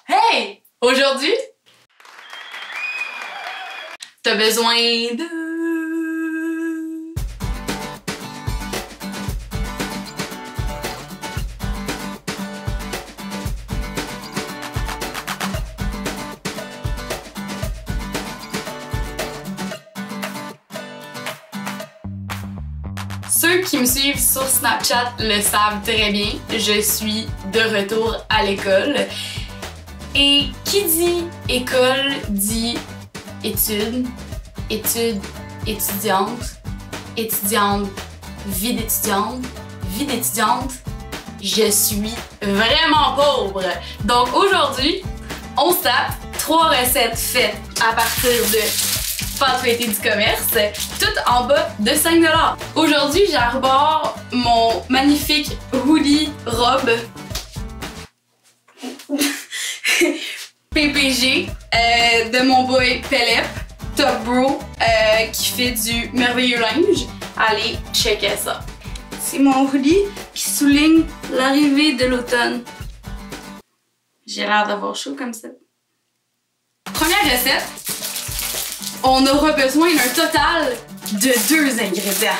Hey! Aujourd'hui, t'as besoin de... Ceux qui me suivent sur Snapchat le savent très bien, je suis de retour à l'école. Et qui dit école dit études, études étudiantes, étudiante, vie d'étudiante, je suis vraiment pauvre. Donc aujourd'hui, on se tape 3 recettes faites à partir de pâtes feuilletées du commerce, toutes en bas de 5 $. Aujourd'hui, j'arbore mon magnifique hoodie robe PPG de mon boy Pelep, Top Bro, qui fait du merveilleux linge. Allez, checker ça. C'est mon hoodie qui souligne l'arrivée de l'automne. J'ai l'air d'avoir chaud comme ça. Première recette. On aura besoin d'un total de 2 ingrédients.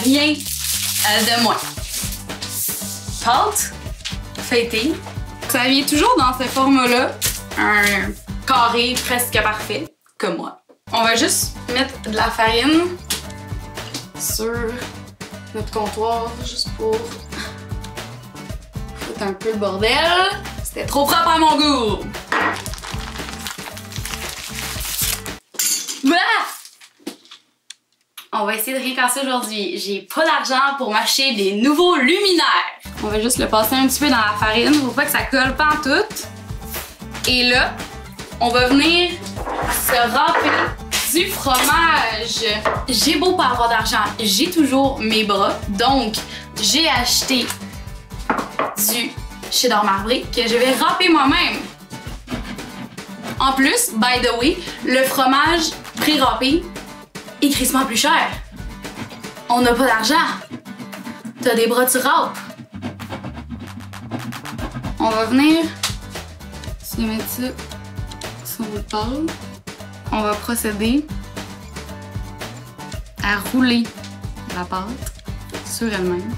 Rien de moins. Pâte feuilletée. Ça vient toujours dans ce format-là, un carré presque parfait, comme moi. On va juste mettre de la farine sur notre comptoir, juste pour foutre un peu le bordel. C'était trop propre à mon goût! On va essayer de rien casser aujourd'hui. J'ai pas d'argent pour m'acheter des nouveaux luminaires. On va juste le passer un petit peu dans la farine pour pas que ça colle pas en tout. Et là, on va venir se râper du fromage. J'ai beau pas avoir d'argent, j'ai toujours mes bras. Donc, j'ai acheté du cheddar marbré que je vais râper moi-même. En plus, by the way, le fromage pré-râpé est crissement plus cher. On n'a pas d'argent. T'as des bras, tu râpes. On va venir se mettre ça sur notre pâte. On va procéder à rouler la pâte sur elle-même.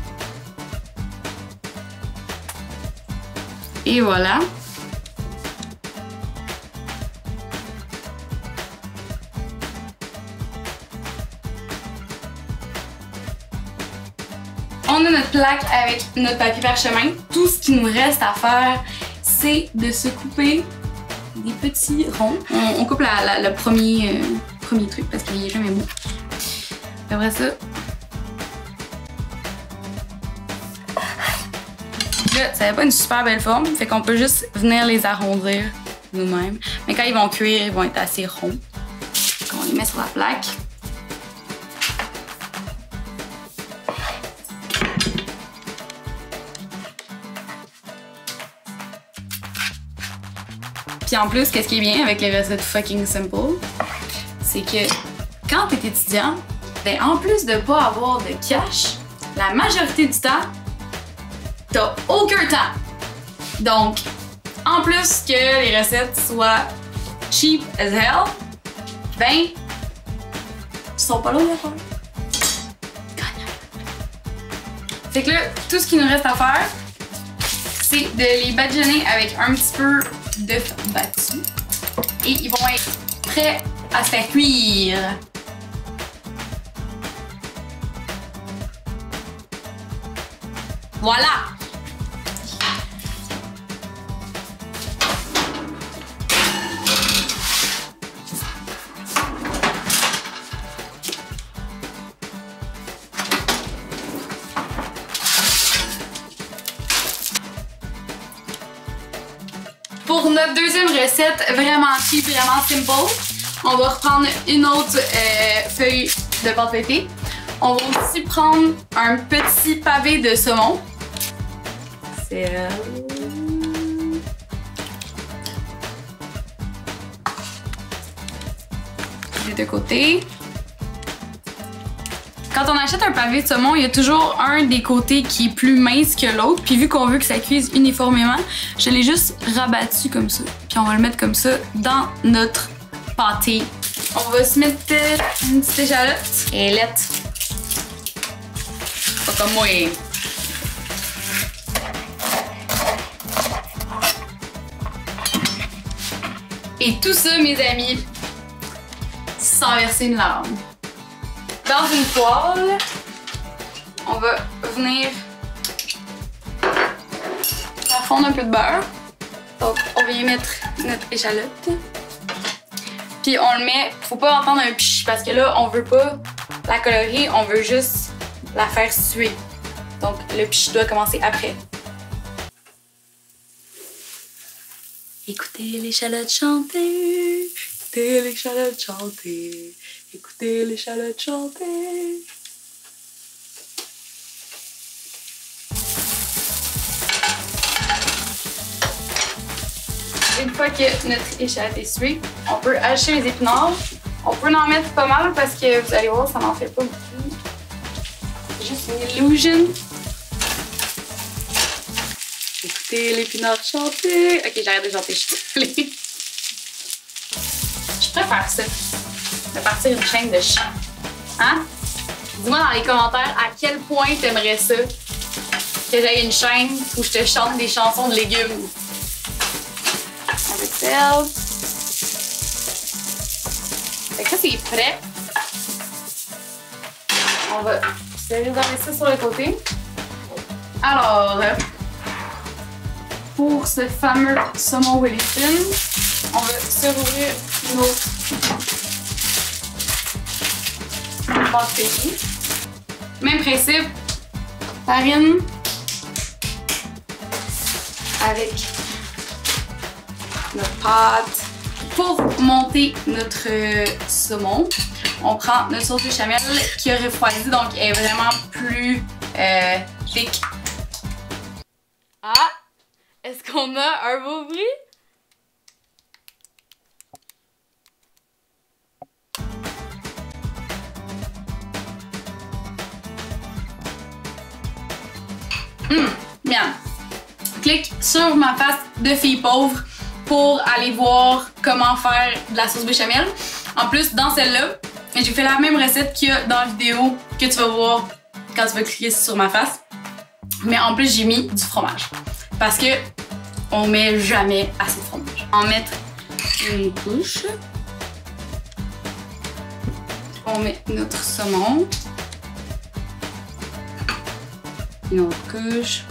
Et voilà. On a notre plaque avec notre papier parchemin. Tout ce qui nous reste à faire, c'est de se couper des petits ronds. On coupe le premier truc parce qu'il est jamais mou. Après ça, là, ça n'a pas une super belle forme, fait qu'on peut juste venir les arrondir nous-mêmes. Mais quand ils vont cuire, ils vont être assez ronds. Donc on les met sur la plaque. Puis en plus, qu'est-ce qui est bien avec les recettes fucking simple, c'est que quand t'es étudiant, ben en plus de pas avoir de cash, la majorité du temps, t'as aucun temps. Donc, en plus que les recettes soient cheap as hell, ben, ils sont pas loin de faire. Fait que là, tout ce qu'il nous reste à faire, c'est de les badigeonner avec un petit peu d'œufs battus. Et ils vont être prêts à se faire cuire. Voilà! Pour notre deuxième recette, vraiment cheap, vraiment simple, on va reprendre une autre feuille de pâte feuilletée. On va aussi prendre un petit pavé de saumon. C'est des deux côtés. Quand on achète un pavé de saumon, il y a toujours un des côtés qui est plus mince que l'autre. Puis vu qu'on veut que ça cuise uniformément, je l'ai juste rabattu comme ça. Puis on va le mettre comme ça dans notre pâté. On va se mettre une petite échalote. Ailette. Pas comme moi. Et tout ça, mes amis, sans verser une larme. Dans une poêle, on va venir faire fondre un peu de beurre. Donc, on va y mettre notre échalote. Puis on le met, faut pas entendre un pch parce que là, on veut pas la colorer, on veut juste la faire suer. Donc, le pch doit commencer après. Écoutez l'échalote chanter, écoutez l'échalote chanter, écoutez l'échalote chanter. Une fois que notre échalote est suée, on peut hacher les épinards. On peut en mettre pas mal parce que vous allez voir, ça n'en fait pas beaucoup. C'est juste une illusion. Écoutez l'épinard chanter. Ok, j'arrête de chanter, je suis désolée. Je préfère ça, de partir une chaîne de chant. Hein? Dis-moi dans les commentaires à quel point t'aimerais ça que j'aille une chaîne où je te chante des chansons de légumes. Avec sel. Fait que ça, c'est prêt. On va servir ça sur le côté. Alors, pour ce fameux saumon Wellington, on va servir nos pâtes pays. Même principe, farine avec notre pâte. Pour monter notre saumon, on prend notre sauce béchamel qui a refroidi, donc elle est vraiment plus thick. Ah! Est-ce qu'on a un beau bruit? Bien. Clique sur ma face de fille pauvre pour aller voir comment faire de la sauce béchamel. En plus, dans celle-là, j'ai fait la même recette qu'il y a dans la vidéo que tu vas voir quand tu vas cliquer sur ma face. Mais en plus, j'ai mis du fromage. Parce que on met jamais assez de fromage. On va mettre une couche. On met notre saumon. Une autre couche.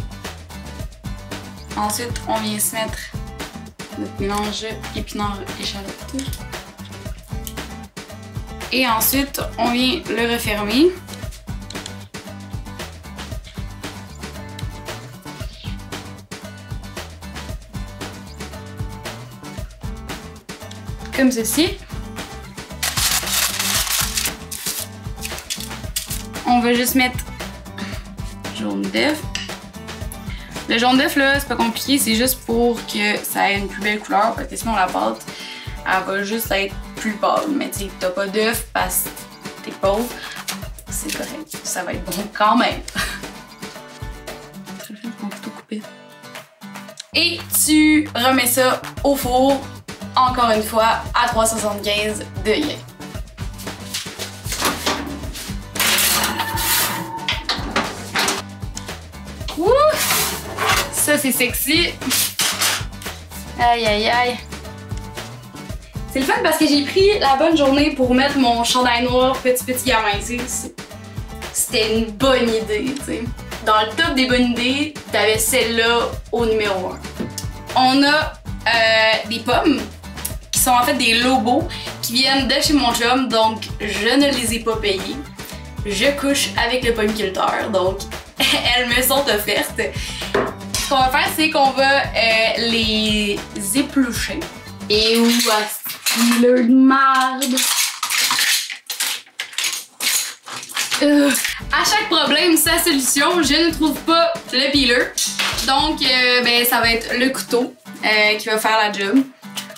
Ensuite, on vient se mettre notre mélange épinard-échalote. Et ensuite, on vient le refermer. Comme ceci. On va juste mettre jaune d'œuf. Le jaune d'œuf là, c'est pas compliqué, c'est juste pour que ça ait une plus belle couleur parce que sinon la pâte, elle va juste être plus pâle. Mais tu sais, t'as pas d'œuf parce que t'es pauvre, c'est correct, ça va être bon quand même. Très bien, mon couteau coupé. Et tu remets ça au four. Encore une fois, à 375 degrés. Ouh! Ça, c'est sexy. Aïe, aïe, aïe. C'est le fun parce que j'ai pris la bonne journée pour mettre mon chandail noir petit gamin. C'était une bonne idée, tu sais. Dans le top des bonnes idées, t'avais celle-là au numéro 1. On a des pommes qui sont en fait des lobos qui viennent de chez mon chum, donc je ne les ai pas payés. Je couche avec le pommiculteur, donc elles me sont offertes. Ce qu'on va faire, c'est qu'on va les éplucher. Et où est-ce de marde? À chaque problème, sa solution, je ne trouve pas le peeler. Donc, ben, ça va être le couteau qui va faire la job.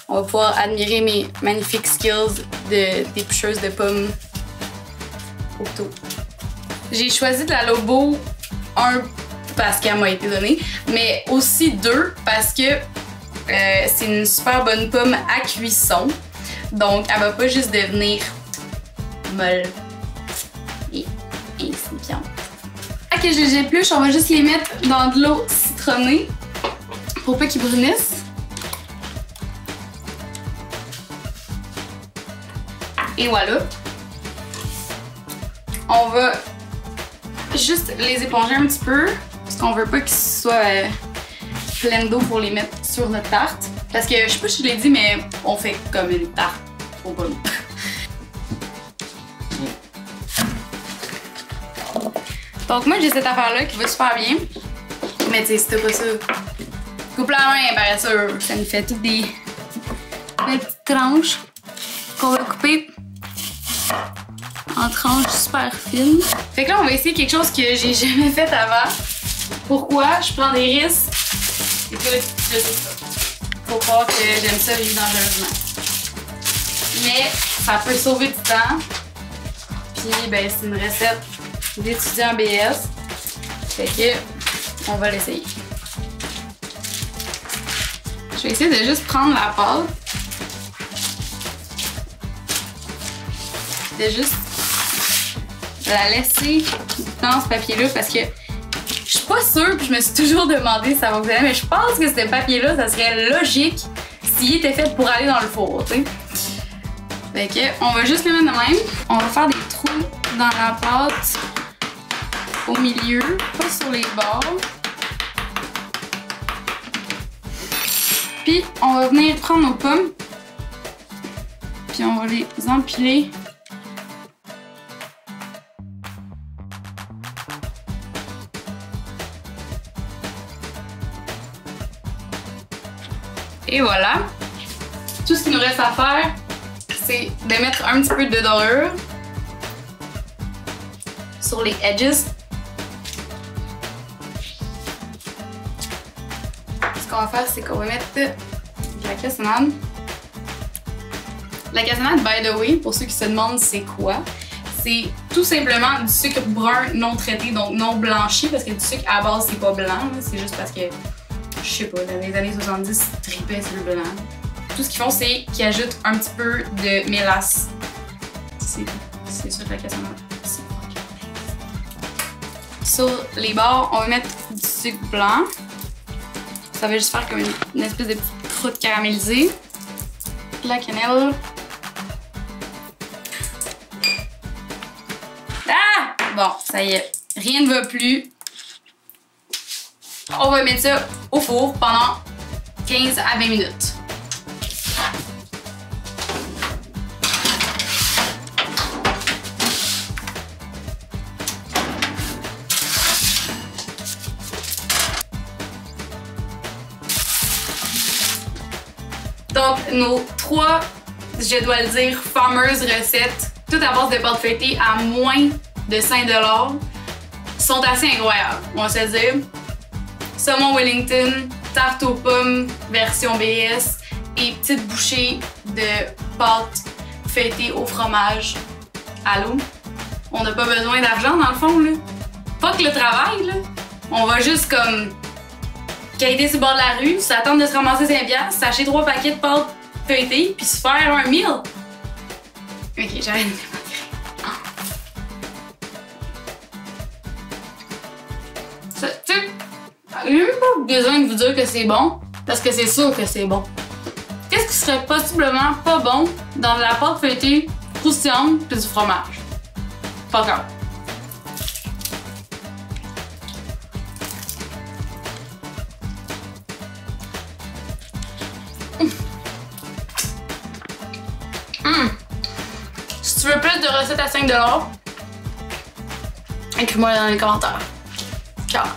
On va pouvoir admirer mes magnifiques skills de d'éplucheuse de pommes au couteau. J'ai choisi de la Lobo 1 parce qu'elle m'a été donnée, mais aussi 2 parce que c'est une super bonne pomme à cuisson. Donc, elle va pas juste devenir molle et insignifiante. Ok, je les épluche, on va juste les mettre dans de l'eau citronnée pour pas qu'ils brunissent. Et voilà. On va juste les éponger un petit peu parce qu'on veut pas qu'ils soient pleines d'eau pour les mettre sur notre tarte. Parce que je sais pas si je l'ai dit, mais on fait comme une tarte aux pommes. Donc moi j'ai cette affaire-là qui va super bien. Mais tu sais, si t'as pas ça, coupe la main, bien sûr. Ça nous fait toutes des petites tranches qu'on va couper en tranches super fines. Fait que là on va essayer quelque chose que j'ai jamais fait avant. Pourquoi je prends des risques? Écoute, je sais pas. Faut croire que j'aime ça vivre dangereusement. Mais ça peut sauver du temps. Puis ben c'est une recette d'étudiant en BS. Fait que on va l'essayer. Je vais essayer de juste prendre la pâte. De juste la laisser dans ce papier-là parce que je suis pas sûre, puis je me suis toujours demandé si ça fonctionnait, mais je pense que ce papier-là, ça serait logique s'il était fait pour aller dans le four, tu sais. Fait que, on va juste le mettre de même. On va faire des trous dans la pâte au milieu, pas sur les bords. Puis, on va venir prendre nos pommes, puis on va les empiler. Et voilà. Tout ce qu'il nous reste à faire, c'est de mettre un petit peu de dorure sur les edges. Ce qu'on va faire, c'est qu'on va mettre de la cassonade. La cassonade, by the way, pour ceux qui se demandent c'est quoi, c'est tout simplement du sucre brun non traité, donc non blanchi, parce que du sucre à la base, c'est pas blanc, c'est juste parce que je sais pas, dans les années 70, ils tripaient sur le blanc. Tout ce qu'ils font, c'est qu'ils ajoutent un petit peu de mélasse. C'est ça la cassonade. Sur les bords, on va mettre du sucre blanc. Ça va juste faire comme une espèce de petite croûte caramélisée. La cannelle. Ah! Bon, ça y est. Rien ne va plus. On va mettre ça au four pendant 15 à 20 minutes. Donc, nos 3, je dois le dire, fameuses recettes, toutes à base de pâte feuilletée à moins de 5 $, sont assez incroyables, on va se le dire. Saumon Wellington, tarte aux pommes version BS et petite bouchée de pâte feuilletée au fromage à l'eau. On n'a pas besoin d'argent dans le fond, là. Pas que le travail, là. On va juste comme quêter sur le bord de la rue, s'attendre de se ramasser 5 $, s'acheter 3 paquets de pâte feuilletée puis se faire un meal. Ok, j'arrête de me j'ai même pas besoin de vous dire que c'est bon, parce que c'est sûr que c'est bon. Qu'est-ce qui serait possiblement pas bon dans de la pâte feuilletée croustillante et du fromage? Pas grave. Si tu veux plus de recettes à 5 $, écris-moi dans les commentaires. Ciao!